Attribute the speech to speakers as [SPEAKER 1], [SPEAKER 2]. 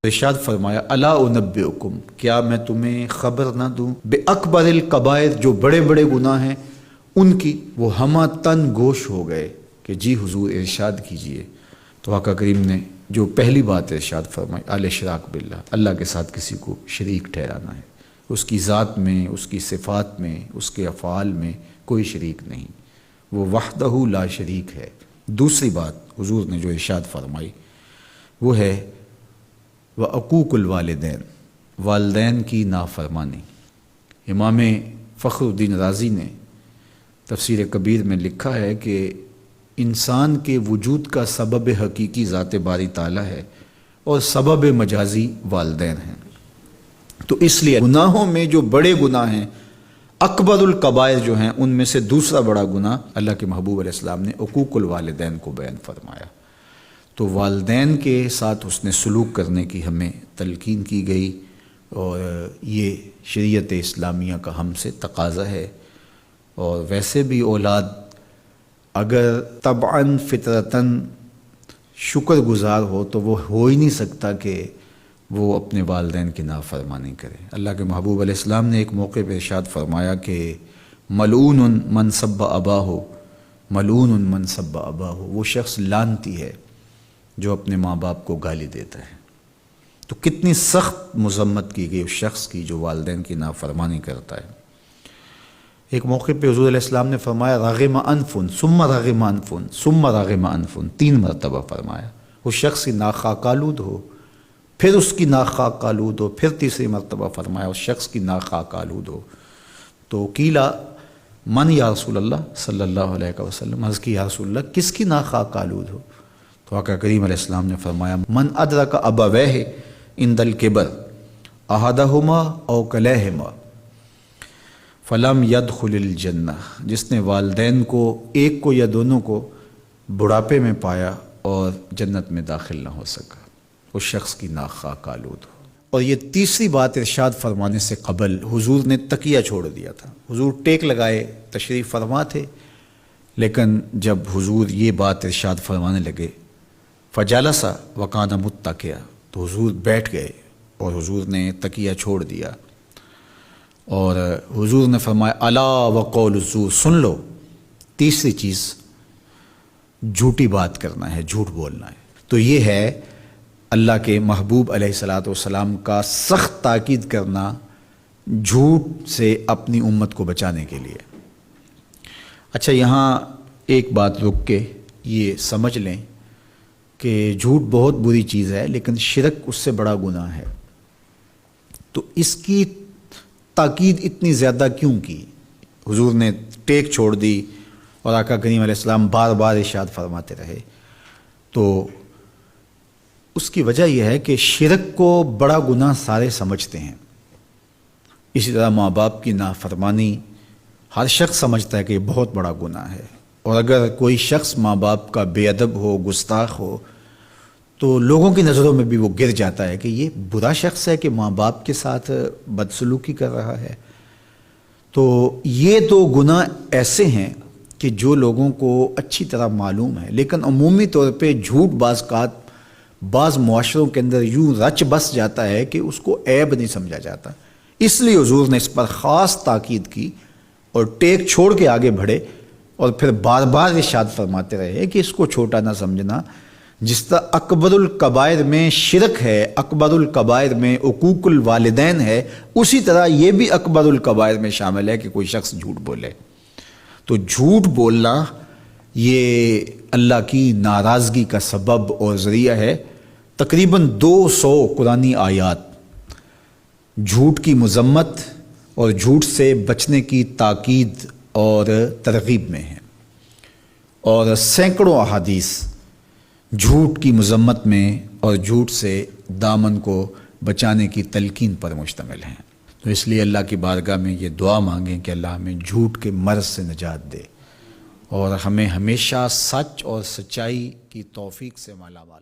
[SPEAKER 1] ارشاد فرمایا الا انبئکم، کیا میں تمہیں خبر نہ دوں بے اکبر الکبائر، جو بڑے بڑے گناہ ہیں ان کی۔ وہ ہمہ تن گوش ہو گئے کہ جی حضور ارشاد کیجئے۔ تو آقا کریم نے جو پہلی بات ارشاد فرمائی الاشراک باللہ، اللہ کے ساتھ کسی کو شریک ٹھہرانا ہے، اس کی ذات میں، اس کی صفات میں، اس کے افعال میں کوئی شریک نہیں، وہ وحدہ لا شریک ہے۔ دوسری بات حضور نے جو ارشاد فرمائی وہ ہے وعقوق الوالدین، والدین کی نافرمانی۔ امام فخر الدین رازی نے تفسیر کبیر میں لکھا ہے کہ انسان کے وجود کا سبب حقیقی ذات باری تعالیٰ ہے اور سبب مجازی والدین ہیں۔ تو اس لیے گناہوں میں جو بڑے گناہ ہیں، اکبر الکبائر جو ہیں، ان میں سے دوسرا بڑا گناہ اللہ کے محبوب علیہ السلام نے عقوق الوالدین کو بیان فرمایا۔ تو والدین کے ساتھ حسن سلوک کرنے کی ہمیں تلقین کی گئی، اور یہ شریعت اسلامیہ کا ہم سے تقاضا ہے۔ اور ویسے بھی اولاد اگر طبعاً فطرتاً شکر گزار ہو تو وہ ہو ہی نہیں سکتا کہ وہ اپنے والدین کی نافرمانی کرے۔ اللہ کے محبوب علیہ السلام نے ایک موقع پہ ارشاد فرمایا کہ ملعون من سب اباہ، ملعون من سب اباہ، وہ شخص لعنتی ہے جو اپنے ماں باپ کو گالی دیتا ہے۔ تو کتنی سخت مذمت کی گئی اس شخص کی جو والدین کی نافرمانی کرتا ہے۔ ایک موقع پہ حضور علیہ السلام نے فرمایا رغم انفن ثم رغم انفن ثم رغم انفن، 3 مرتبہ فرمایا۔ اس شخص کی ناک خاک آلود ہو، پھر اس کی ناک خاک آلود ہو، پھر تیسری مرتبہ فرمایا اس شخص کی ناک خاک آلود ہو۔ تو قیلا من یا رسول اللہ صلی اللہ علیہ وسلم، عرض کی یا رسول اللہ کس کی ناک خاک آلود ہو؟ تو آقا کریم علیہ السلام نے فرمایا من ادرک ابویہ عند الکبر احدہما او کلیہما فلم یدخل الجنہ، جس نے والدین کو، ایک کو یا دونوں کو، بڑھاپے میں پایا اور جنت میں داخل نہ ہو سکا، اس شخص کی ناک خاک آلود ہو۔ اور یہ تیسری بات ارشاد فرمانے سے قبل حضور نے تکیہ چھوڑ دیا تھا۔ حضور ٹیک لگائے تشریف فرما تھے، لیکن جب حضور یہ بات ارشاد فرمانے لگے فجلس وکان متکئا، تو حضور بیٹھ گئے اور حضور نے تکیہ چھوڑ دیا، اور حضور نے فرمایا الا وقول الزور، سن لو، تیسری چیز جھوٹی بات کرنا ہے، جھوٹ بولنا ہے۔ تو یہ ہے اللہ کے محبوب علیہ الصلاۃ والسلام کا سخت تاکید کرنا جھوٹ سے اپنی امت کو بچانے کے لیے۔ اچھا، یہاں ایک بات رک کے یہ سمجھ لیں کہ جھوٹ بہت بری چیز ہے، لیکن شرک اس سے بڑا گناہ ہے۔ تو اس کی تاکید اتنی زیادہ کیوں کی؟ حضور نے ٹیک چھوڑ دی اور آقا کریم علیہ السلام بار بار ارشاد فرماتے رہے۔ تو اس کی وجہ یہ ہے کہ شرک کو بڑا گناہ سارے سمجھتے ہیں۔ اسی طرح ماں باپ کی نافرمانی ہر شخص سمجھتا ہے کہ یہ بہت بڑا گناہ ہے، اور اگر کوئی شخص ماں باپ کا بے ادب ہو، گستاخ ہو، تو لوگوں کی نظروں میں بھی وہ گر جاتا ہے کہ یہ برا شخص ہے کہ ماں باپ کے ساتھ بدسلوکی کر رہا ہے۔ تو یہ 2 گناہ ایسے ہیں کہ جو لوگوں کو اچھی طرح معلوم ہے، لیکن عمومی طور پہ جھوٹ بعض معاشروں کے اندر یوں رچ بس جاتا ہے کہ اس کو عیب نہیں سمجھا جاتا۔ اس لیے حضور نے اس پر خاص تاکید کی اور ٹیک چھوڑ کے آگے بڑھے، اور پھر بار بار ارشاد فرماتے رہے کہ اس کو چھوٹا نہ سمجھنا۔ جس طرح اکبر الکبائر میں شرک ہے، اکبر الکبائر میں عقوق الوالدین ہے، اسی طرح یہ بھی اکبر الکبائر میں شامل ہے کہ کوئی شخص جھوٹ بولے۔ تو جھوٹ بولنا یہ اللہ کی ناراضگی کا سبب اور ذریعہ ہے۔ تقریباً 200 قرآنی آیات جھوٹ کی مذمت اور جھوٹ سے بچنے کی تاکید اور ترغیب میں ہیں، اور سینکڑوں احادیث جھوٹ کی مذمت میں اور جھوٹ سے دامن کو بچانے کی تلقین پر مشتمل ہیں۔ تو اس لیے اللہ کی بارگاہ میں یہ دعا مانگیں کہ اللہ ہمیں جھوٹ کے مرض سے نجات دے، اور ہمیں ہمیشہ سچ اور سچائی کی توفیق سے مالا مال